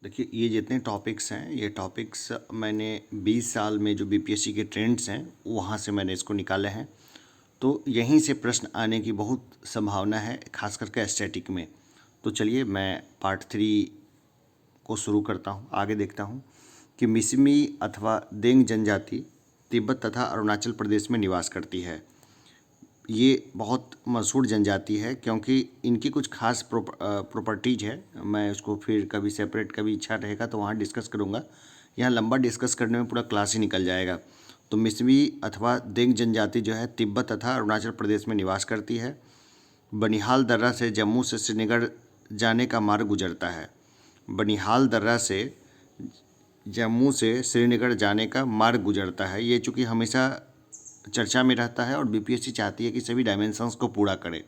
देखिए, ये जितने टॉपिक्स हैं, ये टॉपिक्स मैंने 20 साल में जो बीपीएससी के ट्रेंड्स हैं वहाँ से मैंने इसको निकाले हैं। तो यहीं से प्रश्न आने की बहुत संभावना है, खास करके स्टैटिक में। तो चलिए मैं पार्ट 3 को शुरू करता हूँ। आगे देखता हूँ कि मिसमी अथवा देंग जनजाति तिब्बत तथा अरुणाचल प्रदेश में निवास करती है। ये बहुत मशहूर जनजाति है क्योंकि इनकी कुछ खास प्रॉपर्टीज है। मैं उसको फिर कभी सेपरेट, कभी इच्छा रहेगा तो वहाँ डिस्कस करूँगा। यहाँ लंबा डिस्कस करने में पूरा क्लास ही निकल जाएगा। तो मिसमी अथवा देंग जनजाति जो है तिब्बत तथा अरुणाचल प्रदेश में निवास करती है। बनिहाल दर्रा से जम्मू से श्रीनगर जाने का मार्ग गुजरता है। बनिहाल दर्रा से जम्मू से श्रीनगर जाने का मार्ग गुजरता है। ये चूँकि हमेशा चर्चा में रहता है और बीपीएससी चाहती है कि सभी डायमेंशंस को पूरा करे,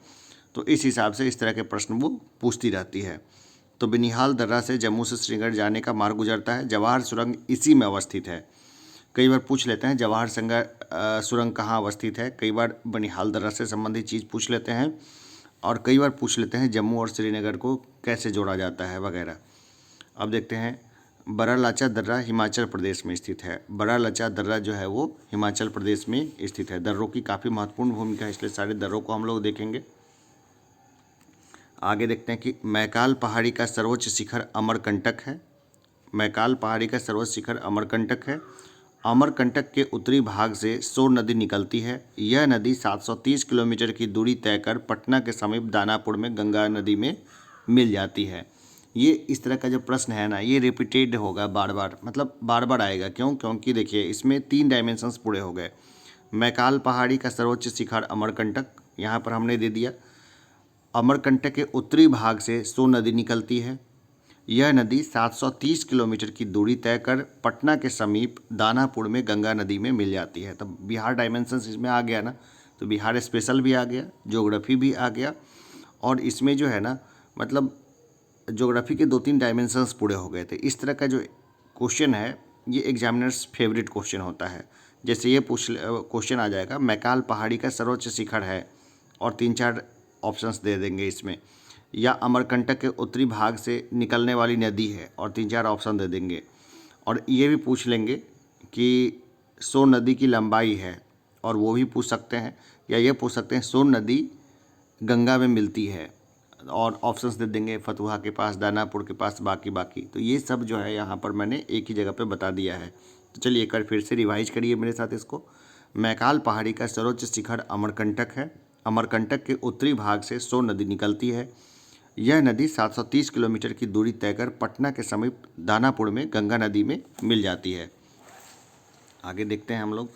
तो इस हिसाब से इस तरह के प्रश्न वो पूछती रहती है। तो बनिहाल दर्रा से जम्मू से श्रीनगर जाने का मार्ग गुजरता है। जवाहर सुरंग इसी में अवस्थित है। कई बार पूछ लेते हैं जवाहर सुरंग कहाँ अवस्थित है। कई बार बनिहाल दर्रा से संबंधित चीज़ पूछ लेते हैं और कई बार पूछ लेते हैं जम्मू और श्रीनगर को कैसे जोड़ा जाता है वगैरह। अब देखते हैं, बरालाचा दर्रा हिमाचल प्रदेश में स्थित है। बरालाचा दर्रा जो है वो हिमाचल प्रदेश में स्थित है। दर्रों की काफ़ी महत्वपूर्ण भूमिका है, इसलिए सारे दर्रों को हम लोग देखेंगे। आगे देखते हैं कि मैकाल पहाड़ी का सर्वोच्च शिखर अमरकंटक है। मैकाल पहाड़ी का सर्वोच्च शिखर अमरकंटक है। अमरकंटक के उत्तरी भाग से सोर नदी निकलती है। यह नदी 730 किलोमीटर की दूरी तय कर पटना के समीप दानापुर में गंगा नदी में मिल जाती है। ये इस तरह का जो प्रश्न है ना, ये रिपीटेड होगा बार बार, मतलब बार बार आएगा। क्यों? क्योंकि देखिए इसमें 3 डायमेंशंस पूरे हो गए। मैकाल पहाड़ी का सर्वोच्च शिखर अमरकंटक, यहाँ पर हमने दे दिया। अमरकंटक के उत्तरी भाग से सोर नदी निकलती है। यह नदी 730 किलोमीटर की दूरी तय कर पटना के समीप दानापुर में गंगा नदी में मिल जाती है। तब बिहार डायमेंशंस इसमें आ गया ना, तो बिहार स्पेशल भी आ गया, ज्योग्राफी भी आ गया, और इसमें जो है ना, मतलब ज्योग्राफी के 2-3 डायमेंशंस पूरे हो गए थे। इस तरह का जो क्वेश्चन है ये एग्जामिनर्स फेवरेट क्वेश्चन होता है। जैसे ये क्वेश्चन आ जाएगा, मैकाल पहाड़ी का सर्वोच्च शिखर है, और 3-4 ऑप्शंस दे देंगे इसमें, या अमरकंटक के उत्तरी भाग से निकलने वाली नदी है, और 3-4 ऑप्शन दे देंगे। और ये भी पूछ लेंगे कि सोन नदी की लंबाई है, और वो भी पूछ सकते हैं। या ये पूछ सकते हैं सोन नदी गंगा में मिलती है, और ऑप्शंस दे देंगे फतुहा के पास, दानापुर के पास, बाकी। तो ये सब जो है यहाँ पर मैंने एक ही जगह पे बता दिया है। तो चलिए एक बार फिर से रिवाइज करिए मेरे साथ इसको। मैकाल पहाड़ी का सर्वोच्च शिखर अमरकंटक है। अमरकंटक के उत्तरी भाग से सोन नदी निकलती है। यह नदी 730 किलोमीटर की दूरी तय कर पटना के समीप दानापुर में गंगा नदी में मिल जाती है। आगे देखते हैं हम लोग।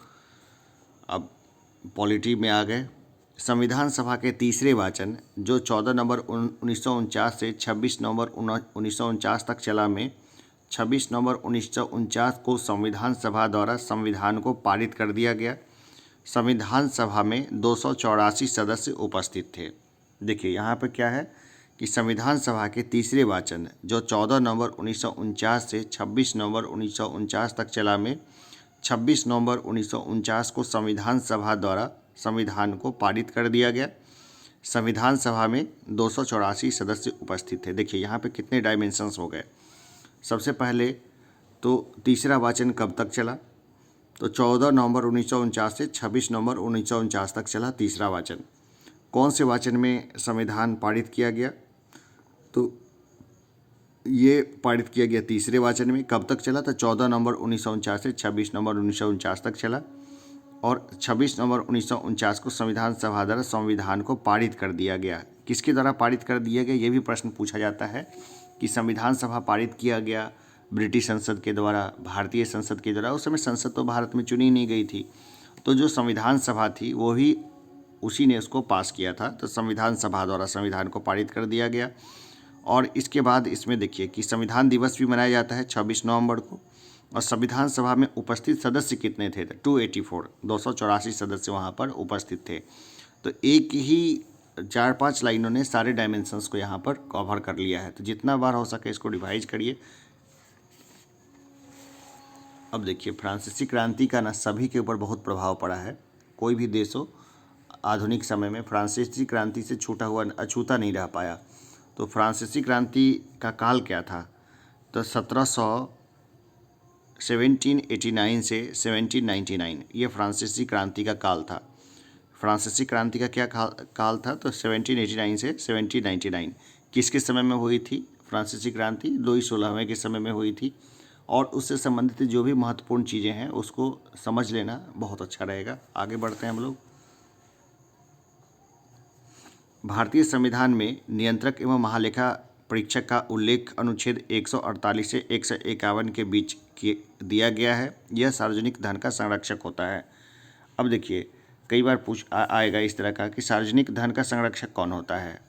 अब पॉलिटी में आ गए। संविधान सभा के तीसरे वाचन जो 14 नवंबर 1949 से 26 नवंबर 1949 तक चला, में 26 नवंबर 1949 को संविधान सभा द्वारा संविधान को पारित कर दिया गया। संविधान सभा में 284 सदस्य उपस्थित थे। देखिए यहाँ पर क्या है कि संविधान सभा के तीसरे वाचन जो 14 नवंबर 1949 से 26 नवंबर 1949 तक चला, में 26 नवंबर 1949 को संविधान सभा द्वारा संविधान को पारित कर दिया गया। संविधान सभा में 284 सदस्य उपस्थित थे। देखिए यहाँ पे कितने डायमेंशंस हो गए। सबसे पहले तो तीसरा वाचन कब तक चला, तो 14 नवंबर 1949 से 26 नवंबर 1949 तक चला तीसरा वाचन। कौन से वाचन में संविधान पारित किया गया, तो ये पारित किया गया तीसरे वाचन में। कब तक चला, तो 14 नवंबर 1949 से 26 नवंबर 1949 तक चला, और 26 नवंबर 1949 को संविधान सभा द्वारा संविधान को पारित कर दिया गया। किसके द्वारा पारित कर दिया गया, ये भी प्रश्न पूछा जाता है कि संविधान सभा पारित किया गया ब्रिटिश संसद के द्वारा, भारतीय संसद के द्वारा। उस समय संसद तो भारत में चुनी नहीं गई थी, तो जो संविधान सभा थी वो ही उसी ने उसको पास किया था। तो संविधान सभा द्वारा संविधान को पारित कर दिया गया। और इसके बाद इसमें देखिए कि संविधान दिवस भी मनाया जाता है 26 नवंबर को। और संविधान सभा में उपस्थित सदस्य कितने थे, 284, 284 सदस्य वहाँ पर उपस्थित थे। तो एक ही 4-5 लाइनों ने सारे डायमेंशंस को यहाँ पर कवर कर लिया है। तो जितना बार हो सके इसको रिवाइज करिए। अब देखिए, फ्रांसीसी क्रांति का ना सभी के ऊपर बहुत प्रभाव पड़ा है। कोई भी देश हो आधुनिक समय में फ्रांसीसी क्रांति से अछूता नहीं रह पाया। तो फ्रांसीसी क्रांति का काल क्या था, तो 1789 से 1799 ये फ्रांसीसी क्रांति का काल था। फ्रांसीसी क्रांति का क्या काल था? तो 1789 से 1799 किसके समय में हुई थी फ्रांसीसी क्रांति? लुई 16वें के समय में हुई थी। और उससे संबंधित जो भी महत्वपूर्ण चीज़ें हैं उसको समझ लेना बहुत अच्छा रहेगा। आगे बढ़ते हैं हम लोग। भारतीय संविधान में नियंत्रक एवं महालेखा परीक्षक का उल्लेख अनुच्छेद 148 से 151 के बीच दिया गया है। यह सार्वजनिक धन का संरक्षक होता है। अब देखिए, कई बार आएगा इस तरह का कि सार्वजनिक धन का संरक्षक कौन होता है?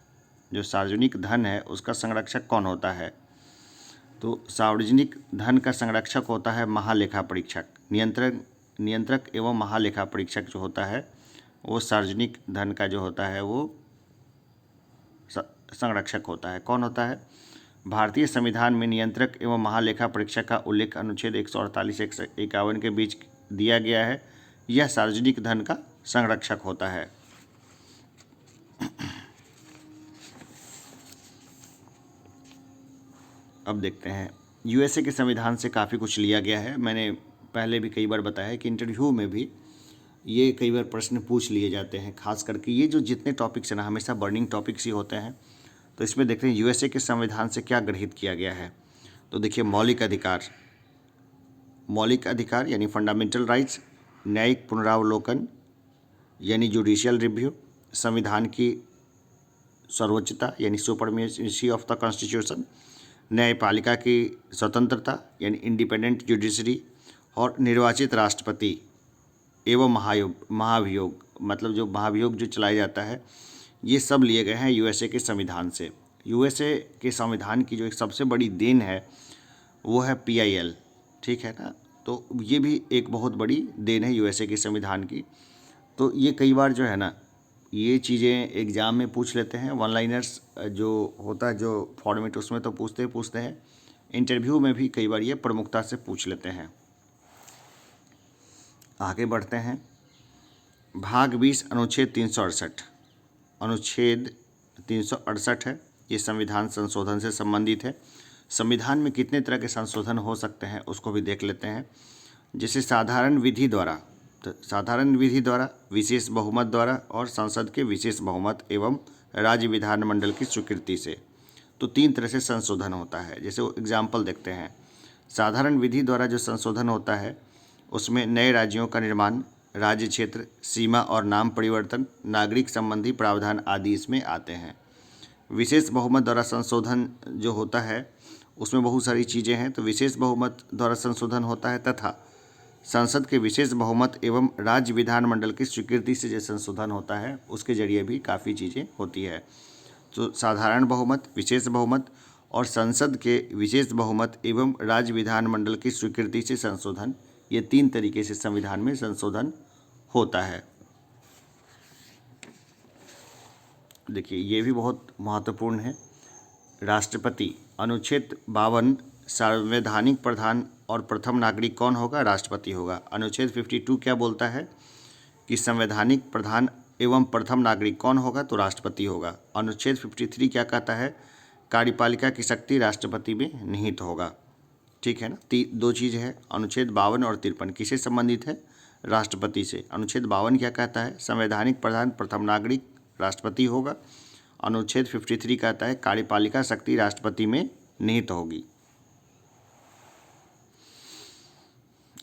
जो सार्वजनिक धन है उसका संरक्षक कौन होता है? तो सार्वजनिक धन का संरक्षक होता है महालेखा परीक्षक। नियंत्रक एवं महालेखा परीक्षक जो होता है वो सार्वजनिक धन का जो होता है वो संरक्षक होता है। कौन होता है? भारतीय संविधान में नियंत्रक एवं महालेखा परीक्षक का उल्लेख अनुच्छेद 148 151 के बीच दिया गया है। यह सार्वजनिक धन का संरक्षक होता है। अब देखते हैं, यूएसए के संविधान से काफ़ी कुछ लिया गया है। मैंने पहले भी कई बार बताया है कि इंटरव्यू में भी ये कई बार प्रश्न पूछ लिए जाते हैं। खास करके ये जो जितने टॉपिक्स हैं ना, हमेशा बर्निंग टॉपिक्स ही होते हैं। तो इसमें देखते हैं यूएसए के संविधान से क्या ग्रहित किया गया है। तो देखिए, मौलिक अधिकार यानी फंडामेंटल राइट्स, न्यायिक पुनरावलोकन यानी जुडिशियल रिव्यू, संविधान की सर्वोच्चता यानी सुपरमेसी ऑफ द कॉन्स्टिट्यूशन, न्यायपालिका की स्वतंत्रता यानी इंडिपेंडेंट जुडिशरी, और निर्वाचित राष्ट्रपति एवं महाभियोग मतलब जो महाभियोग जो चलाया जाता है, ये सब लिए गए हैं यूएसए के संविधान से। यूएसए के संविधान की जो एक सबसे बड़ी देन है वो है PIL, ठीक है ना। तो ये भी एक बहुत बड़ी देन है यूएसए के संविधान की। तो ये कई बार जो है ना, ये चीज़ें एग्ज़ाम में पूछ लेते हैं। वन लाइनर्स जो होता है जो फॉर्मेट, उसमें तो पूछते हैं। इंटरव्यू में भी कई बार ये प्रमुखता से पूछ लेते हैं। आगे बढ़ते हैं। भाग 20 अनुच्छेद 368 है। ये संविधान संशोधन से संबंधित है। संविधान में कितने तरह के संशोधन हो सकते हैं उसको भी देख लेते हैं। जैसे साधारण विधि द्वारा, विशेष बहुमत द्वारा और संसद के विशेष बहुमत एवं राज्य विधानमंडल की स्वीकृति से। तो 3 तरह से संशोधन होता है। जैसे एग्जाम्पल देखते हैं। साधारण विधि द्वारा जो संशोधन होता है उसमें नए राज्यों का निर्माण, राज्य क्षेत्र, सीमा और नाम परिवर्तन, नागरिक संबंधी प्रावधान आदि इसमें आते हैं। विशेष बहुमत द्वारा संशोधन जो होता है उसमें बहुत सारी चीज़ें हैं। तो विशेष बहुमत द्वारा संशोधन होता है तथा संसद के विशेष बहुमत एवं राज्य विधानमंडल की स्वीकृति से जो संशोधन होता है उसके जरिए भी काफ़ी चीज़ें होती है। तो साधारण बहुमत, विशेष बहुमत और संसद के विशेष बहुमत एवं राज्य विधानमंडल की स्वीकृति से संशोधन, ये 3 तरीके से संविधान में संशोधन होता है। देखिए, ये भी बहुत महत्वपूर्ण है। राष्ट्रपति, अनुच्छेद 52, संवैधानिक प्रधान और प्रथम नागरिक कौन होगा? राष्ट्रपति होगा। अनुच्छेद 52 क्या बोलता है कि संवैधानिक प्रधान एवं प्रथम नागरिक कौन होगा? तो राष्ट्रपति होगा। अनुच्छेद 53 क्या कहता है? कार्यपालिका की शक्ति राष्ट्रपति में निहित होगा, ठीक है ना। 2 चीज़ है, अनुच्छेद 52 और 53 किससे संबंधित है? राष्ट्रपति से। अनुच्छेद 52 क्या कहता है? संवैधानिक प्रधान प्रथम नागरिक राष्ट्रपति होगा। अनुच्छेद 53 कहता है कार्यपालिका शक्ति राष्ट्रपति में निहित होगी।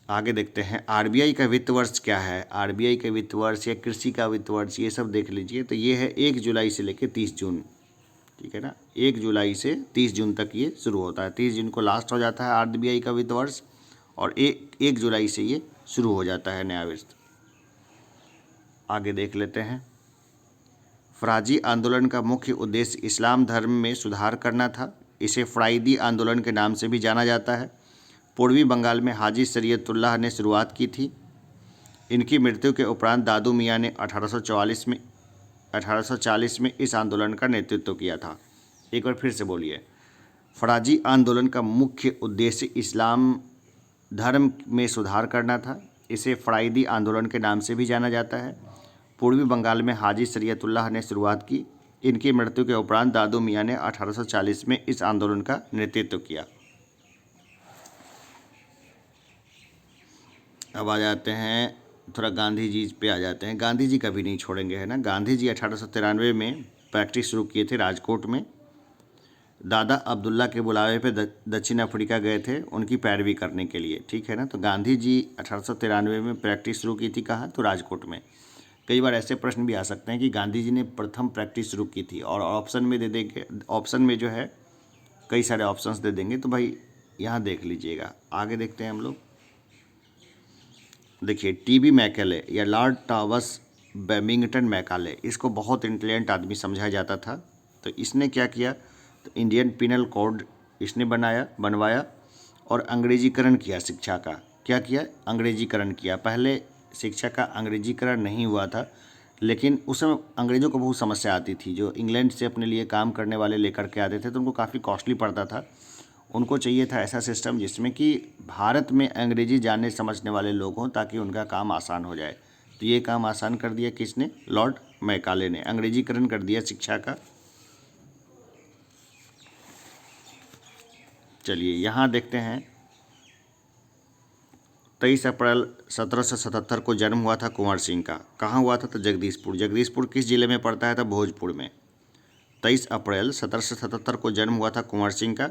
आगे देखते हैं, आरबीआई का वित्त वर्ष क्या है? आरबीआई का वित्त वर्ष या कृषि का वित्त वर्ष, ये सब देख लीजिए। तो ये है 1 जुलाई से लेकर 30 जून, ठीक है ना। 1 जुलाई से 30 जून तक ये शुरू होता है। 30 जून को लास्ट हो जाता है आरबीआई का वित्त वर्ष और 1 जुलाई से ये शुरू हो जाता है नया वर्ष। आगे देख लेते हैं। फ़राजी आंदोलन का मुख्य उद्देश्य इस्लाम धर्म में सुधार करना था। इसे फ़राइदी आंदोलन के नाम से भी जाना जाता है। पूर्वी बंगाल में हाजी शरीयतुल्लाह ने शुरुआत की थी। इनकी मृत्यु के उपरांत दादू मियाँ ने 1840 में इस आंदोलन का नेतृत्व किया था। एक बार फिर से बोलिए। फ़राजी आंदोलन का मुख्य उद्देश्य इस्लाम धर्म में सुधार करना था। इसे फ़राइदी आंदोलन के नाम से भी जाना जाता है। पूर्वी बंगाल में हाजी शरीयतुल्लाह ने शुरुआत की। इनकी मृत्यु के उपरांत दादू मियाँ ने 1840 में इस आंदोलन का नेतृत्व किया। अब आ जाते हैं थोड़ा गांधी जी पे आ जाते हैं। गांधी जी कभी नहीं छोड़ेंगे, है ना। गांधी जी 1893 में प्रैक्टिस शुरू किए थे राजकोट में। दादा अब्दुल्ला के बुलावे पे दक्षिण अफ्रीका गए थे उनकी पैरवी करने के लिए, ठीक है ना। तो गांधी जी 1893 में प्रैक्टिस शुरू की थी कहाँ, तो राजकोट में। कई बार ऐसे प्रश्न भी आ सकते हैं कि गांधी जी ने प्रथम प्रैक्टिस शुरू की थी, और ऑप्शन में दे देंगे, ऑप्शन में जो है कई सारे ऑप्शंस दे देंगे, तो भाई यहाँ देख लीजिएगा। आगे देखते हैं हम लोग। देखिए टीबी मैकेले या लॉर्ड टॉमस बैमिंगटन मैकाले, इसको बहुत इंटेलिजेंट आदमी समझा जाता था। तो इसने क्या किया, तो इंडियन पिनल कोड इसने बनवाया और अंग्रेजीकरण किया शिक्षा का। क्या किया, अंग्रेजीकरण किया। पहले शिक्षा का अंग्रेजीकरण नहीं हुआ था, लेकिन उस समय अंग्रेज़ों को बहुत समस्या आती थी। जो इंग्लैंड से अपने लिए काम करने वाले लेकर के आते थे तो उनको काफ़ी कॉस्टली पड़ता था। उनको चाहिए था ऐसा सिस्टम जिसमें कि भारत में अंग्रेजी जानने समझने वाले लोग हों, ताकि उनका काम आसान हो जाए। तो ये काम आसान कर दिया किसने, लॉर्ड मैकाले ने। अंग्रेजीकरण कर दिया शिक्षा का। चलिए यहाँ देखते हैं। 23 अप्रैल 1777 को जन्म हुआ था कुंवर सिंह का। कहाँ हुआ था, तो जगदीशपुर। जगदीशपुर किस जिले में पड़ता है, तो भोजपुर में। 23 अप्रैल 1777 को जन्म हुआ था कुंवर सिंह का।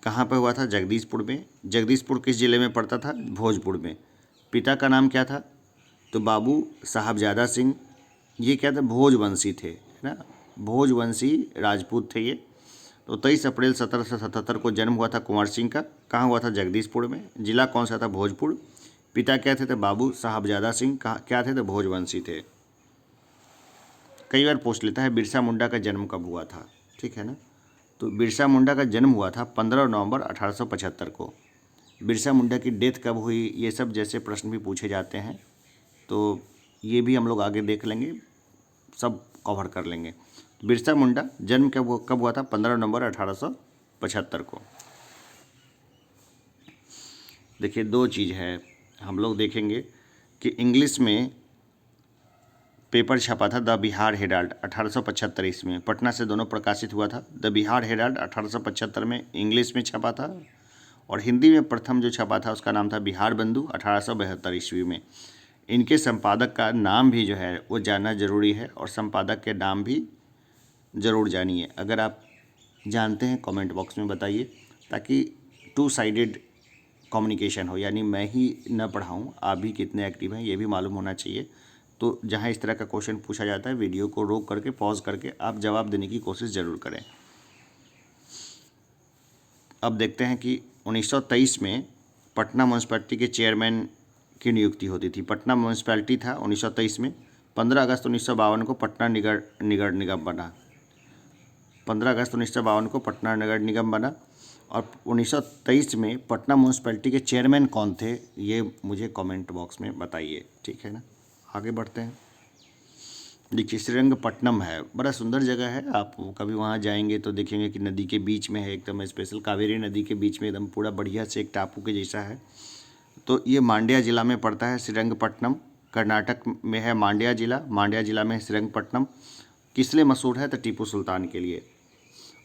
कहाँ पे हुआ था, जगदीशपुर में। जगदीशपुर किस जिले में पड़ता था, भोजपुर में। पिता का नाम क्या था, तो बाबू साहबजादा सिंह। ये क्या थे, भोजवंशी थे, है ना। भोजवंशी राजपूत थे ये। तो 23 अप्रैल 1777 को जन्म हुआ था कुंवर सिंह का। कहाँ हुआ था, जगदीशपुर में। जिला कौन सा था, भोजपुर। पिता क्या थे, तो बाबू साहबजादा सिंह। क्या थे, तो भोजवंशी थे। कई बार पूछ लेता है बिरसा मुंडा का जन्म कब हुआ था, ठीक है ना। तो बिरसा मुंडा का जन्म हुआ था 15 नवंबर 1875 को। बिरसा मुंडा की डेथ कब हुई, ये सब जैसे प्रश्न भी पूछे जाते हैं, तो ये भी हम लोग आगे देख लेंगे, सब कवर कर लेंगे। बिरसा मुंडा जन्म कब हुआ था, 15 नवंबर 1875 को। देखिए दो चीज़ है, हम लोग देखेंगे कि इंग्लिश में पेपर छपा था द बिहार हेराल्ड 1875 ईस्वी में, पटना से दोनों प्रकाशित हुआ था। द बिहार हेराल्ड 1875 में इंग्लिश में छपा था, और हिंदी में प्रथम जो छपा था उसका नाम था बिहार बंधु 1872 ईस्वी में। इनके संपादक का नाम भी जो है वो जानना जरूरी है, और संपादक के नाम भी ज़रूर जानिए। अगर आप जानते हैं कमेंट बॉक्स में बताइए, ताकि टू साइडेड कम्युनिकेशन हो, यानी मैं ही न पढ़ाऊँ, आप भी कितने एक्टिव हैं ये भी मालूम होना चाहिए। तो जहाँ इस तरह का क्वेश्चन पूछा जाता है, वीडियो को रोक करके पॉज करके आप जवाब देने की कोशिश ज़रूर करें। अब देखते हैं कि 1923 में पटना म्यूनसिपैलिटी के चेयरमैन की नियुक्ति होती थी। पटना म्यूनसिपैलिटी था 1923 में। 15 अगस्त 1952 को पटना नगर निगम बना। 15 अगस्त 1952 को पटना नगर निगम बना। और 1923 में पटना म्यूनसिपैलिटी के चेयरमैन कौन थे, ये मुझे कमेंट बॉक्स में बताइए, ठीक है ना। आगे बढ़ते हैं। देखिए श्रीरंगपट्टनम है, बड़ा सुंदर जगह है। आप कभी वहाँ जाएंगे तो देखेंगे कि नदी के बीच में है, एकदम स्पेशल कावेरी नदी के बीच में, एकदम पूरा बढ़िया से एक टापू के जैसा है। तो ये मांड्या जिला में पड़ता है श्रीरंगपट्टनम। कर्नाटक में है मांड्या जिला, मांड्या जिला में है श्रीरंगपट्टनम। किस लिए मशहूर है, तो टीपू सुल्तान के लिए।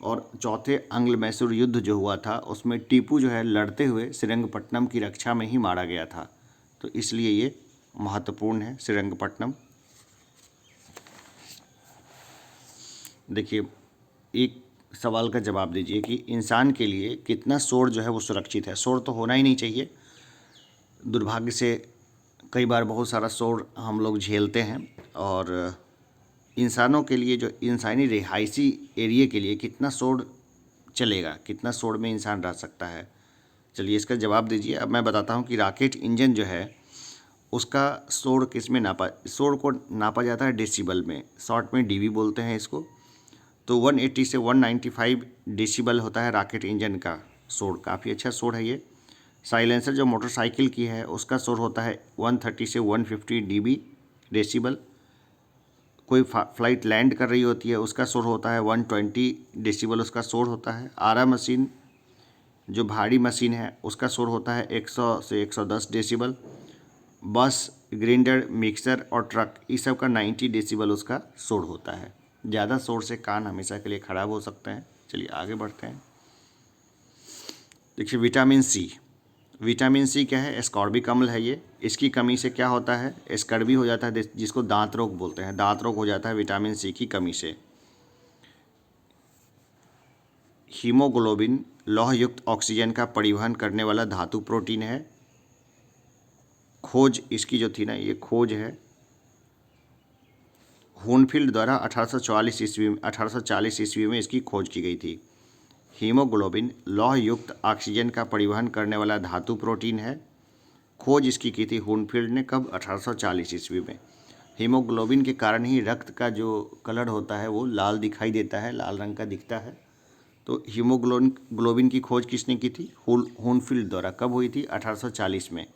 और चौथे आंग्ल मैसूर युद्ध जो हुआ था उसमें टीपू जो है लड़ते हुए श्रीरंगपट्टनम की रक्षा में ही मारा गया था, तो इसलिए ये महत्वपूर्ण है श्रीरंगपट्टनम। देखिए एक सवाल का जवाब दीजिए कि इंसान के लिए कितना शोर जो है वो सुरक्षित है। शोर तो होना ही नहीं चाहिए। दुर्भाग्य से कई बार बहुत सारा शोर हम लोग झेलते हैं, और इंसानों के लिए जो इंसानी रिहायशी एरिया के लिए कितना शोर चलेगा, कितना शोर में इंसान रह सकता है। चलिए इसका जवाब दीजिए। अब मैं बताता हूँ कि रॉकेट इंजन जो है उसका शोर किस में नापा, शोर को नापा जाता है डेसिबल में, शॉर्ट में डीबी बोलते हैं इसको। तो 180 से 195 डेसिबल होता है रॉकेट इंजन का शोर, काफ़ी अच्छा शोर है ये। साइलेंसर जो मोटरसाइकिल की है उसका शोर होता है 130 से 150 डीबी डेसिबल। कोई फ्लाइट लैंड कर रही होती है उसका शोर होता है 120 डेसिबल उसका शोर होता है। आरा मशीन जो भारी मशीन है उसका शोर होता है 100 से 110 डेसिबल। बस, ग्राइंडर, मिक्सर और ट्रक इस सब का 90 डेसिबल उसका शोर होता है। ज़्यादा शोर से कान हमेशा के लिए ख़राब हो सकते हैं। चलिए आगे बढ़ते हैं। देखिए विटामिन सी, विटामिन सी क्या है? एस्कॉर्बिक अम्ल है ये। इसकी कमी से क्या होता है? स्कर्वी हो जाता है, जिसको दांत रोग बोलते हैं। दांत रोग हो जाता है विटामिन सी की कमी से। हीमोग्लोबिन लौह युक्त ऑक्सीजन का परिवहन करने वाला धातु प्रोटीन है। खोज इसकी जो थी ना, ये खोज है होनफील्ड द्वारा 1840 ईस्वी में इसकी खोज की गई थी। हीमोग्लोबिन लौह युक्त ऑक्सीजन का परिवहन करने वाला धातु प्रोटीन है। खोज इसकी की थी होनफील्ड ने, कब? 1840 ईस्वी में। हीमोग्लोबिन के कारण ही रक्त का जो कलर होता है वो लाल दिखाई देता है, लाल रंग का दिखता है। तो हीमोग्लोबिन की खोज किसने की थी? होनफील्ड द्वारा। कब हुई थी? 1840 में।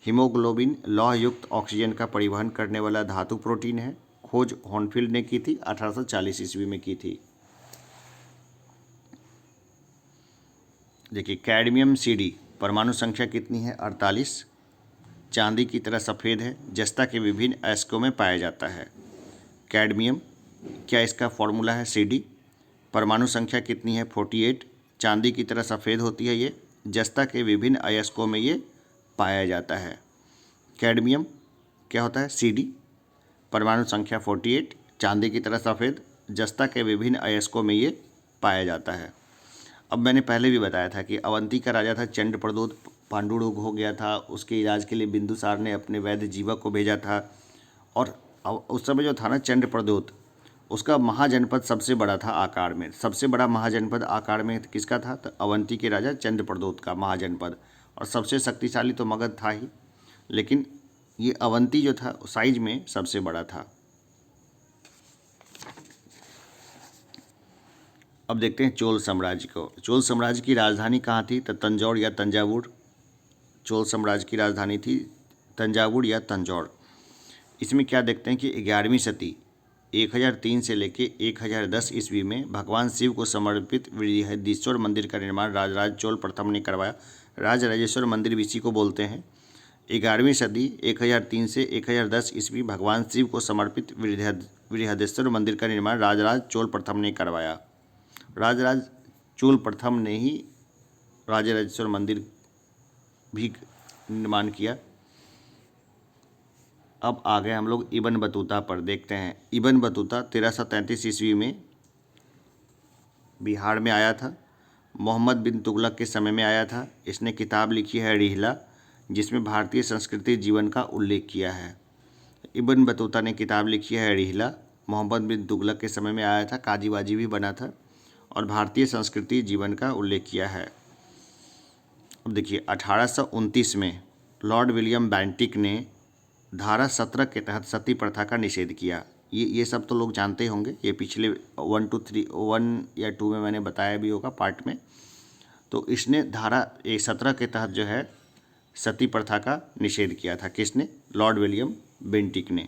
हीमोग्लोबिन लौह युक्त ऑक्सीजन का परिवहन करने वाला धातु प्रोटीन है। खोज होनफील्ड ने की थी, 1840 ईस्वी में की थी। देखिए, कैडमियम सीडी परमाणु संख्या कितनी है? 48। चांदी की तरह सफ़ेद है, जस्ता के विभिन्न अयस्कों में पाया जाता है। कैडमियम, क्या इसका फॉर्मूला है? सीडी। परमाणु संख्या कितनी है? 48। चांदी की तरह सफ़ेद होती है ये, जस्ता के विभिन्न अयस्कों में ये पाया जाता है। कैडमियम क्या होता है? सीडी। परमाणु संख्या 48, चांदी की तरह सफ़ेद, जस्ता के विभिन्न अयस्कों में ये पाया जाता है। अब मैंने पहले भी बताया था कि अवंती का राजा था चंद्रप्रदोत, पांडु रोग हो गया था, उसके इलाज के लिए बिंदुसार ने अपने वैद्य जीवक को भेजा था। और उस समय जो था ना चंद्रप्रदोत, उसका महाजनपद सबसे बड़ा था आकार में। सबसे बड़ा महाजनपद आकार में किसका था? तो अवंती के राजा चंद्रप्रदोत का महाजनपद। और सबसे शक्तिशाली तो मगध था ही, लेकिन ये अवंती जो था साइज में सबसे बड़ा था। अब देखते हैं चोल साम्राज्य को। चोल साम्राज्य की राजधानी कहाँ थी? तो तंजौर या तंजावुर। चोल साम्राज्य की राजधानी थी तंजावुर या तंजौर। इसमें क्या देखते हैं कि 11वीं सदी 1003 से लेके 1010 ईस्वी में भगवान शिव को समर्पित बृहदीश्वर मंदिर का निर्माण राजराज चोल प्रथम ने करवाया। राजराजेश्वर मंदिर भी इसी को बोलते हैं। 11वीं सदी 1003 से 1010 ईस्वी भगवान शिव को समर्पित बृहदेश्वर मंदिर का निर्माण राजराज चोल प्रथम ने करवाया। राजराज चोल प्रथम ने ही राजराजेश्वर मंदिर भी निर्माण किया। अब आ गए हम लोग इब्न बतूता पर। देखते हैं इब्न बतूता 1333 ईस्वी में बिहार में आया था। मोहम्मद बिन तुगलक के समय में आया था। इसने किताब लिखी है रिहला, जिसमें भारतीय संस्कृति जीवन का उल्लेख किया है। इब्न बतूता ने किताब लिखी है रिहला, मोहम्मद बिन तुगलक के समय में आया था, काजी वाजी भी बना था और भारतीय संस्कृति जीवन का उल्लेख किया है। अब देखिए 1829 में लॉर्ड विलियम बेंटिक ने धारा 17 के तहत सती प्रथा का निषेध किया। ये सब तो लोग जानते होंगे, ये पिछले 1 2 3 1 या 2 में मैंने बताया भी होगा पार्ट में। तो इसने धारा 17 के तहत जो है सती प्रथा का निषेध किया था। किसने? लॉर्ड विलियम बेंटिक ने।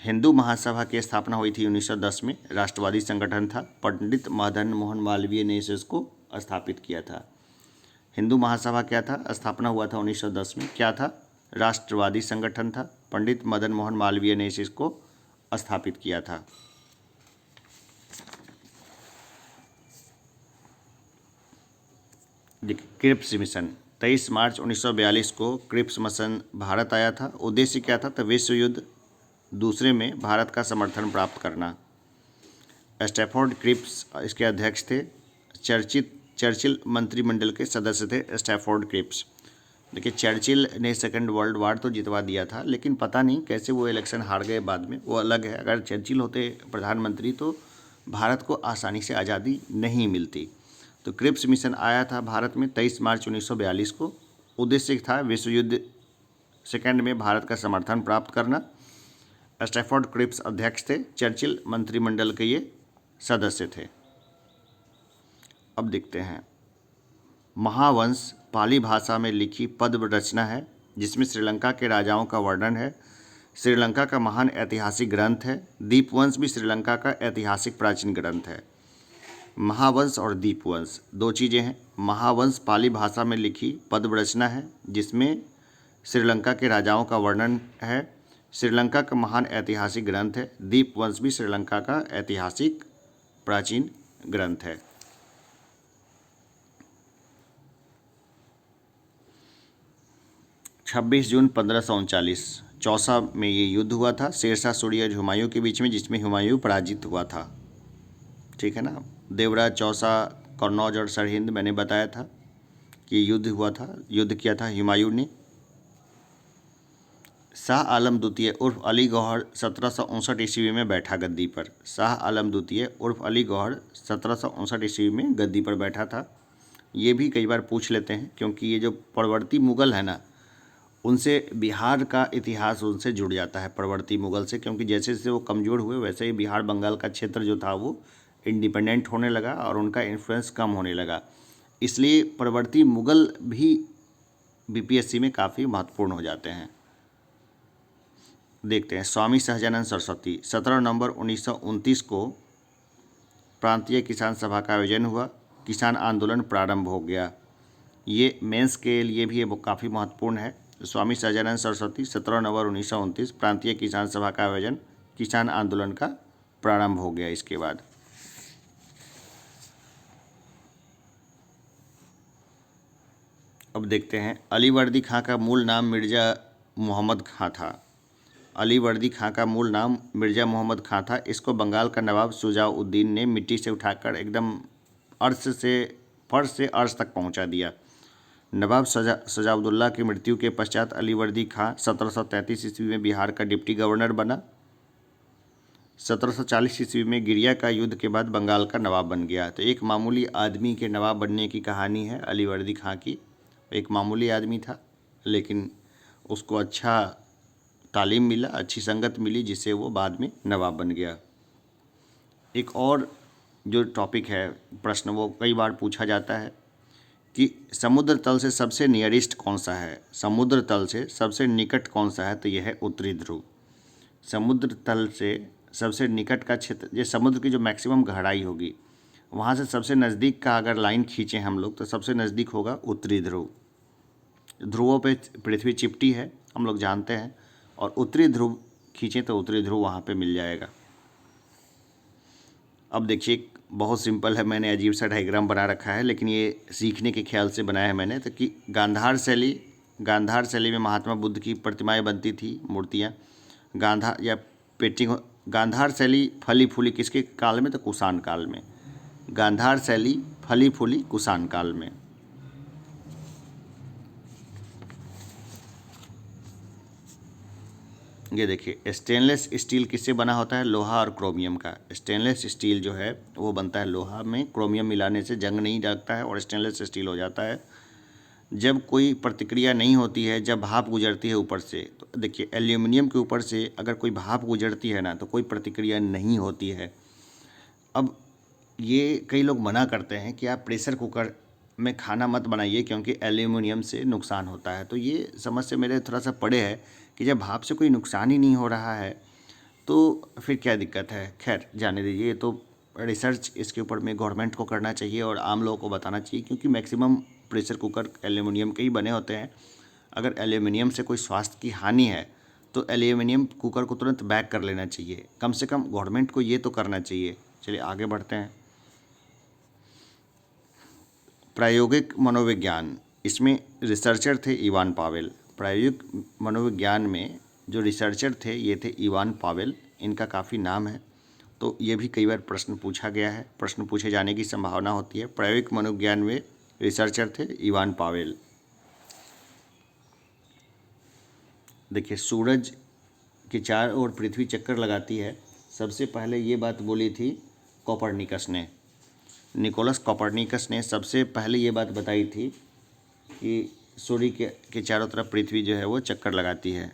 हिंदू महासभा की स्थापना हुई थी 1910 में। राष्ट्रवादी संगठन था, पंडित मदन मोहन मालवीय ने इसको स्थापित किया था। हिंदू महासभा क्या था? स्थापना हुआ था 1910 में। क्या था? राष्ट्रवादी संगठन था, पंडित मदन मोहन मालवीय ने इसको स्थापित किया था। देखिए क्रिप्स मिशन 23 मार्च 1942 को क्रिप्स मिशन भारत आया था। उद्देश्य क्या था? तो विश्व युद्ध दूसरे में भारत का समर्थन प्राप्त करना। स्टैफोर्ड क्रिप्स इसके अध्यक्ष थे। चर्चिल मंत्रिमंडल के सदस्य थे स्टैफोर्ड क्रिप्स। देखिए चर्चिल ने सेकंड वर्ल्ड वार तो जितवा दिया था, लेकिन पता नहीं कैसे वो इलेक्शन हार गए बाद में, वो अलग है। अगर चर्चिल होते प्रधानमंत्री तो भारत को आसानी से आज़ादी नहीं मिलती। तो क्रिप्स मिशन आया था भारत में 23 मार्च 1942 को। उद्देश्य था विश्व युद्ध सेकंड में भारत का समर्थन प्राप्त करना। स्टैफोर्ड क्रिप्स अध्यक्ष थे, चर्चिल मंत्रिमंडल के ये सदस्य थे। अब देखते हैं महावंश पाली भाषा में लिखी पद्य रचना है, जिसमें श्रीलंका के राजाओं का वर्णन है। श्रीलंका का महान ऐतिहासिक ग्रंथ है। दीपवंश भी श्रीलंका का ऐतिहासिक प्राचीन ग्रंथ है। महावंश और दीपवंश दो चीज़ें हैं। महावंश पाली भाषा में लिखी पद्य रचना है, जिसमें श्रीलंका के राजाओं का वर्णन है। श्रीलंका का महान ऐतिहासिक ग्रंथ है। दीपवंश भी श्रीलंका का ऐतिहासिक प्राचीन ग्रंथ है। 26 जून 1539 चौसा में ये युद्ध हुआ था शेरशाह सूरी और हुमायूं के बीच में, जिसमें हुमायूं पराजित हुआ था। ठीक है ना। देवराज, चौसा, कन्नौज और सरहिंद मैंने बताया था कि युद्ध हुआ था, युद्ध किया था हुमायूं ने। शाह आलम द्वितीय उर्फ अली गौहर 1759 ईस्वी में बैठा गद्दी पर। शाह आलम द्वितीय उर्फ अली गौहर 1759 ईस्वी में गद्दी पर बैठा था। ये भी कई बार पूछ लेते हैं क्योंकि ये जो परवर्ती मुग़ल है ना, उनसे बिहार का इतिहास उनसे जुड़ जाता है, परवर्ती मुग़ल से, क्योंकि जैसे जैसे वो कमज़ोर हुए वैसे ही बिहार बंगाल का क्षेत्र जो था वो इंडिपेंडेंट होने लगा और उनका इन्फ्लुएंस कम होने लगा। इसलिए परवर्ती मुग़ल भी बीपीएससी में काफ़ी महत्वपूर्ण हो जाते हैं। देखते हैं, स्वामी सहजानंद सरस्वती 17 नवंबर 1929 को प्रांतीय किसान सभा का आयोजन हुआ, किसान आंदोलन प्रारंभ हो गया। ये मेंस के लिए भी ये काफ़ी महत्वपूर्ण है। स्वामी सहजानंद सरस्वती 17 नवंबर 1929 प्रांतीय किसान सभा का आयोजन, किसान आंदोलन का प्रारंभ हो गया। इसके बाद अब देखते हैं, अली वर्दी खां का मूल नाम मिर्ज़ा मोहम्मद खां था। अली वर्दी खां का मूल नाम मिर्ज़ा मोहम्मद खां था। इसको बंगाल का नवाब शुजाउद्दीन ने मिट्टी से उठाकर एकदम फर्श से अर्श तक पहुंचा दिया। नवाब शुजाउद्दौला की मृत्यु के पश्चात अली वर्दी खां 1733 ईस्वी में बिहार का डिप्टी गवर्नर बना। 1740 ईस्वी में गिरिया का युद्ध के बाद बंगाल का नवाब बन गया। तो एक मामूली आदमी के नवाब बनने की कहानी है अली वर्दी खां की। एक मामूली आदमी था लेकिन उसको अच्छा तालीम मिला, अच्छी संगत मिली, जिससे वो बाद में नवाब बन गया। एक और जो टॉपिक है प्रश्न, वो कई बार पूछा जाता है कि समुद्र तल से सबसे नियरेस्ट कौन सा है। समुद्र तल से सबसे निकट कौन सा है, तो यह है उत्तरी ध्रुव। समुद्र तल से सबसे निकट का क्षेत्र, ये समुद्र की जो मैक्सिमम गहराई होगी, वहाँ से सबसे नज़दीक का अगर लाइन खींचें हम लोग तो सबसे नज़दीक होगा उत्तरी ध्रुव। ध्रुवों पे पृथ्वी चिपटी है, हम लोग जानते हैं, और उत्तरी ध्रुव खींचें तो उत्तरी ध्रुव वहाँ पे मिल जाएगा। अब देखिए, बहुत सिंपल है, मैंने अजीब सा डायग्राम बना रखा है लेकिन ये सीखने के ख्याल से बनाया है मैंने। तो कि गांधार शैली में महात्मा बुद्ध की प्रतिमाएं बनती थी, मूर्तियाँ। गांधार शैली फली फूली किसके काल में, तो कुषाण काल में। गांधार शैली फली फूली कुषाण काल में। ये देखिए, स्टेनलेस स्टील किससे बना होता है, लोहा और क्रोमियम का। स्टेनलेस स्टील जो है वो बनता है लोहा में, क्रोमियम मिलाने से जंग नहीं लगता है और स्टेनलेस स्टील हो जाता है। जब कोई प्रतिक्रिया नहीं होती है, जब भाप गुजरती है ऊपर से, तो देखिए एल्यूमिनियम के ऊपर से अगर कोई भाप गुजरती है ना तो कोई प्रतिक्रिया नहीं होती है। अब ये कई लोग मना करते हैं कि आप प्रेशर कुकर में खाना मत बनाइए क्योंकि एल्यूमिनियम से नुकसान होता है। तो ये समझ से मेरे थोड़ा सा पड़े है कि जब भाप से कोई नुकसान ही नहीं हो रहा है तो फिर क्या दिक्कत है। खैर जाने दीजिए, ये तो रिसर्च इसके ऊपर में गवर्नमेंट को करना चाहिए और आम लोगों को बताना चाहिए, क्योंकि मैक्सिमम प्रेशर कुकर एल्यूमिनियम के ही बने होते हैं। अगर एल्यूमिनियम से कोई स्वास्थ्य की हानि है तो एल्यूमिनियम कुकर को तुरंत बैक कर लेना चाहिए, कम से कम गवर्नमेंट को ये तो करना चाहिए। चलिए आगे बढ़ते हैं। प्रायोगिक मनोविज्ञान, इसमें रिसर्चर थे इवान पावेल। प्रायोगिक मनोविज्ञान में जो रिसर्चर थे ये थे इवान पावेल, इनका काफ़ी नाम है। तो ये भी कई बार प्रश्न पूछा गया है, प्रश्न पूछे जाने की संभावना होती है। प्रायोगिक मनोविज्ञान में रिसर्चर थे इवान पावेल। देखिए, सूरज के चारों ओर पृथ्वी चक्कर लगाती है, सबसे पहले ये बात बोली थी कोपरनिकस ने। निकोलस कोपरनिकस ने सबसे पहले ये बात बताई थी कि सूर्य के चारों तरफ पृथ्वी जो है वो चक्कर लगाती है।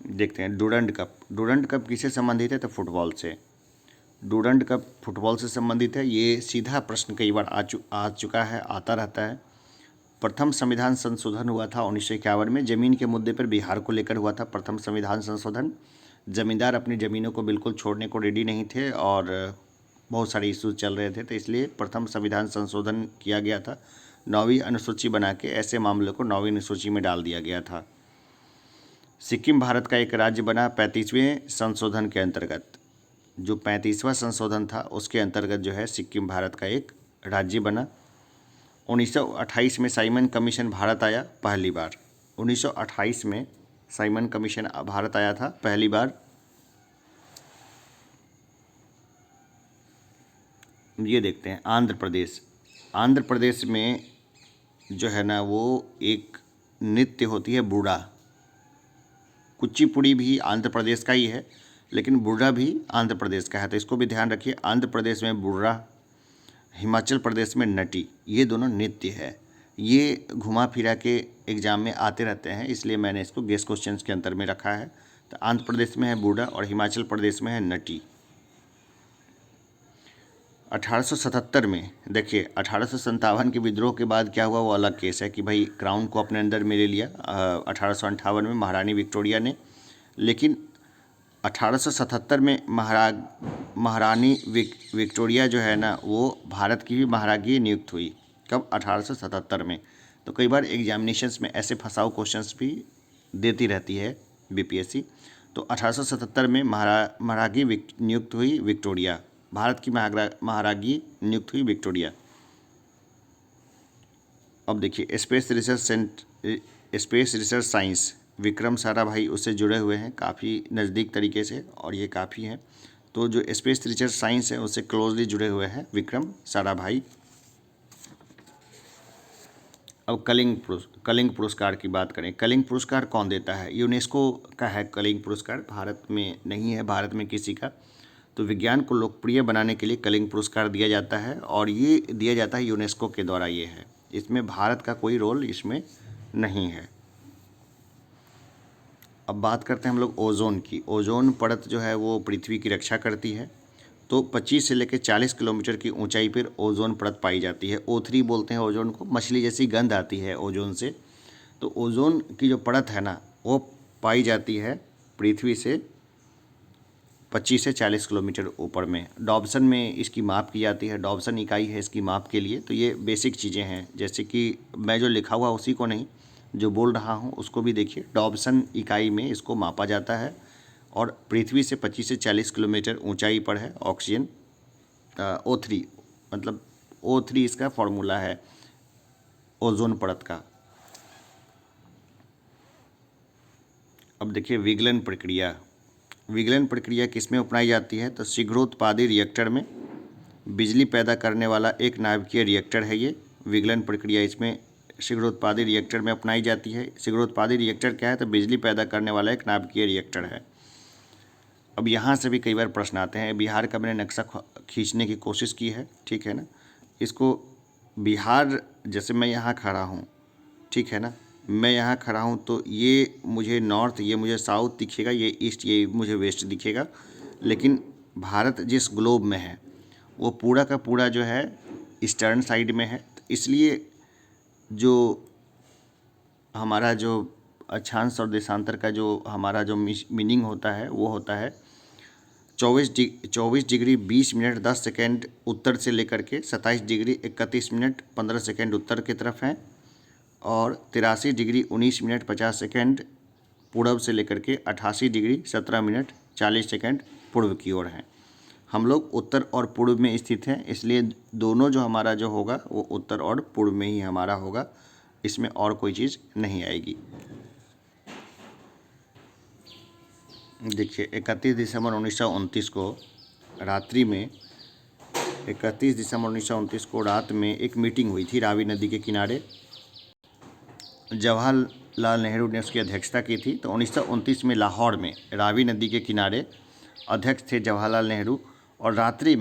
देखते हैं, डूरंड कप। डूरंड कप किससे संबंधित है, तो फुटबॉल से। डूरंड कप फुटबॉल से संबंधित है। ये सीधा प्रश्न कई बार आ चुका है, आता रहता है। प्रथम संविधान संशोधन हुआ था 1951 में, ज़मीन के मुद्दे पर बिहार को लेकर हुआ था प्रथम संविधान संशोधन। ज़मींदार अपनी ज़मीनों को बिल्कुल छोड़ने को रेडी नहीं थे और बहुत सारे इश्यूज चल रहे थे, तो इसलिए प्रथम संविधान संशोधन किया गया था। 9वीं अनुसूची बना के ऐसे मामलों को 9वीं अनुसूची में डाल दिया गया था। सिक्किम भारत का एक राज्य बना 35वें संशोधन के अंतर्गत। जो 35वां संशोधन था उसके अंतर्गत जो है सिक्किम भारत का एक राज्य बना। 1928 में साइमन कमीशन भारत आया पहली बार। 1928 में साइमन कमीशन भारत आया था पहली बार। ये देखते हैं आंध्र प्रदेश। आंध्र प्रदेश में जो है ना वो एक नृत्य होती है बुर्रा। कुचिपुड़ी भी आंध्र प्रदेश का ही है, लेकिन बुर्रा भी आंध्र प्रदेश का है, तो इसको भी ध्यान रखिए। आंध्र प्रदेश में बुर्रा, हिमाचल प्रदेश में नटी, ये दोनों नृत्य है। ये घुमा फिरा के एग्जाम में आते रहते हैं, इसलिए मैंने इसको गेस क्वेश्चंस के अंतर में रखा है। तो आंध्र प्रदेश में है बुर्रा और हिमाचल प्रदेश में है नटी। 1877 में देखिए, 1857 के विद्रोह के बाद क्या हुआ वो अलग केस है कि भाई क्राउन को अपने अंदर में ले लिया 1858 में महारानी विक्टोरिया ने। लेकिन 1877 में महारानी विक्टोरिया जो है ना वो भारत की भी महारानी नियुक्त हुई। कब? 1877 में। तो कई बार एग्जामिनेशंस में ऐसे फंसाऊ क्वेश्चंस भी देती रहती है बीपीएससी। तो 1877 में महारानी नियुक्त हुई विक्टोरिया, भारत की महारानी नियुक्त हुई विक्टोरिया। अब देखिए space research science, Vikram Sarabhai उससे जुड़े हुए हैं काफ़ी नज़दीक तरीके से, और ये काफ़ी हैं। तो जो स्पेस रिसर्च साइंस है उससे क्लोजली जुड़े हुए हैं विक्रम साराभाई। अब कलिंग पुरस्कार की बात करें। कलिंग पुरस्कार कौन देता है? यूनेस्को का है कलिंग पुरस्कार, भारत में नहीं है, भारत में किसी का। तो विज्ञान को लोकप्रिय बनाने के लिए कलिंग पुरस्कार दिया जाता है, और ये दिया जाता है यूनेस्को के द्वारा। ये है, इसमें भारत का कोई रोल इसमें नहीं है। अब बात करते हैं हम लोग ओजोन की। ओजोन परत जो है वो पृथ्वी की रक्षा करती है। तो 25 से लेकर 40 किलोमीटर की ऊंचाई पर ओजोन परत पाई जाती है। O3 बोलते हैं ओजोन को। मछली जैसी गंध आती है ओजोन से। तो ओजोन की जो परत है ना वो पाई जाती है पृथ्वी से 25 से 40 किलोमीटर ऊपर में। डॉब्सन में इसकी माप की जाती है, डॉब्सन इकाई है इसकी माप के लिए। तो ये बेसिक चीज़ें हैं, जैसे कि मैं जो लिखा हुआ उसी को नहीं, जो बोल रहा हूँ उसको भी देखिए। डॉब्सन इकाई में इसको मापा जाता है, और पृथ्वी से 25 से 40 किलोमीटर ऊंचाई पर है ऑक्सीजन। O3 मतलब O3 इसका फॉर्मूला है ओजोन परत का। अब देखिए विगलन प्रक्रिया। विगलन प्रक्रिया किस में अपनाई जाती है? तो शीघ्रोत्पादी रिएक्टर में। बिजली पैदा करने वाला एक नाभिकीय रिएक्टर है ये विगलन प्रक्रिया। इसमें शीघ्रोत्पादी रिएक्टर में अपनाई जाती है। शीघ्रोत्पादी रिएक्टर क्या है? तो बिजली पैदा करने वाला एक नाभिकीय रिएक्टर है। अब यहाँ से भी कई बार प्रश्न आते हैं। बिहार का मैंने नक्शा खींचने की कोशिश की है, ठीक है ना। इसको बिहार, जैसे मैं यहाँ खड़ा हूँ, ठीक है ना, मैं यहाँ खड़ा हूँ, तो ये मुझे नॉर्थ, ये मुझे साउथ दिखेगा, ये ईस्ट, ये मुझे वेस्ट दिखेगा। लेकिन भारत जिस ग्लोब में है वो पूरा का पूरा जो है ईस्टर्न साइड में है। तो इसलिए जो हमारा जो अक्षांश और देशांतर का जो हमारा जो मीनिंग होता है वो होता है 24 डिग्री 20 मिनट 10 सेकेंड उत्तर से लेकर के 27 डिग्री 31 मिनट 15 सेकेंड उत्तर की तरफ है, और 83 डिग्री 19 मिनट 50 सेकेंड पूर्व से लेकर के 88 डिग्री 17 मिनट 40 सेकेंड पूर्व की ओर हैं। हम लोग उत्तर और पूर्व में स्थित हैं, इसलिए दोनों जो हमारा जो होगा वो उत्तर और पूर्व में ही हमारा होगा, इसमें और कोई चीज़ नहीं आएगी। देखिए 31 दिसंबर 1929 को रात्रि में 31 दिसंबर 1929 को रात में एक मीटिंग हुई थी रावी नदी के किनारे। जवाहरलाल नेहरू ने उसकी अध्यक्षता की थी। तो 1929 में लाहौर में रावी नदी के किनारे अध्यक्ष थे जवाहरलाल नेहरू, और रात्रि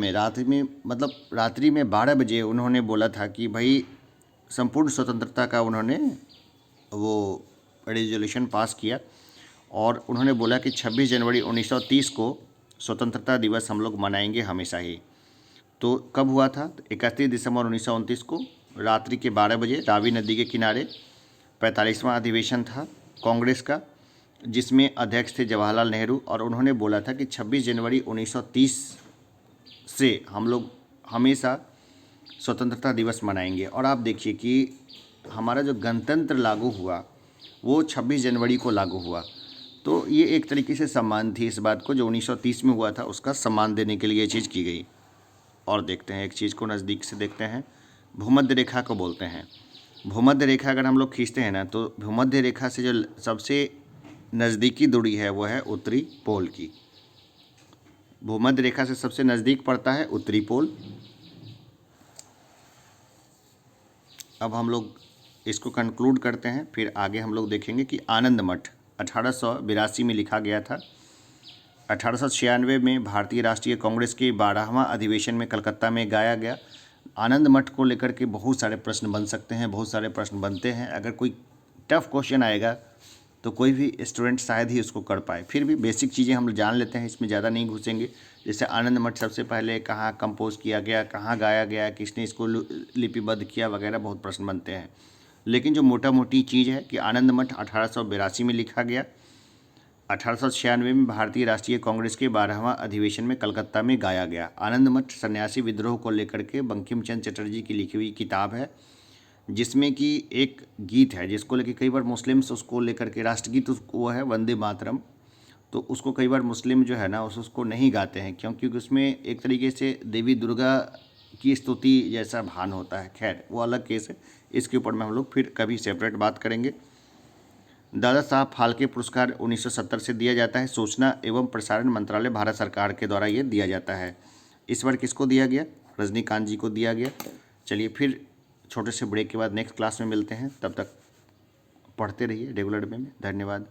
में 12 बजे उन्होंने बोला था कि भाई संपूर्ण स्वतंत्रता का उन्होंने वो रेजोल्यूशन पास किया, और उन्होंने बोला कि 26 जनवरी 1930 को स्वतंत्रता दिवस हम लोग मनाएंगे हमेशा ही। तो कब हुआ था? 31 दिसंबर 1929 को रात्रि के 12 बजे रावी नदी के किनारे 45वां अधिवेशन था कांग्रेस का, जिसमें अध्यक्ष थे जवाहरलाल नेहरू, और उन्होंने बोला था कि 26 जनवरी 1930 से हम लोग हमेशा स्वतंत्रता दिवस मनाएंगे। और आप देखिए कि हमारा जो गणतंत्र लागू हुआ वो 26 जनवरी को लागू हुआ। तो ये एक तरीके से सम्मान थी इस बात को, जो 1930 में हुआ था उसका सम्मान देने के लिए ये चीज़ की गई। और देखते हैं एक चीज़ को नज़दीक से देखते हैं। भूमध्य रेखा को बोलते हैं। भूमध्य रेखा अगर हम लोग खींचते हैं ना, तो भूमध्य रेखा से जो सबसे नज़दीकी दूरी है वो है उत्तरी पोल की। भूमध्य रेखा से सबसे नज़दीक पड़ता है उत्तरी पोल। अब हम लोग इसको कंक्लूड करते हैं, फिर आगे हम लोग देखेंगे कि आनंद मठ 1882 में लिखा गया था। 1896 में भारतीय राष्ट्रीय कांग्रेस के 12वां अधिवेशन में कलकत्ता में गाया गया। आनंद मठ को लेकर के बहुत सारे प्रश्न बन सकते हैं, बहुत सारे प्रश्न बनते हैं। अगर कोई टफ क्वेश्चन आएगा तो कोई भी स्टूडेंट शायद ही उसको कर पाए। फिर भी बेसिक चीज़ें हम जान लेते हैं, इसमें ज़्यादा नहीं घुसेंगे। जैसे आनंद मठ सबसे पहले कहाँ कंपोज किया गया, कहाँ गाया गया, किसने इसको लिपिबद्ध किया वगैरह बहुत प्रश्न बनते हैं। लेकिन जो मोटा मोटी चीज़ है कि आनंद मठ 1882 में लिखा गया। 1896 में भारतीय राष्ट्रीय कांग्रेस के 12वां अधिवेशन में कलकत्ता में गाया गया। आनंद मठ सन्यासी विद्रोह को लेकर के बंकिम चंद्र चटर्जी की लिखी हुई किताब है, जिसमें कि एक गीत है जिसको लेकर कई बार मुस्लिम्स उसको लेकर के राष्ट्रगीत वो है वंदे मातरम। तो उसको कई बार मुस्लिम जो है ना उसको नहीं गाते हैं, क्योंकि उसमें एक तरीके से देवी दुर्गा की स्तुति जैसा भान होता है। खैर वो अलग केस है, इसके ऊपर में हम लोग फिर कभी सेपरेट बात करेंगे। दादा साहब फाल्के पुरस्कार 1970 से दिया जाता है। सूचना एवं प्रसारण मंत्रालय भारत सरकार के द्वारा ये दिया जाता है। इस बार किसको दिया गया? रजनीकांत जी को दिया गया। चलिए फिर छोटे से ब्रेक के बाद नेक्स्ट क्लास में मिलते हैं, तब तक पढ़ते रहिए रेगुलर में। धन्यवाद।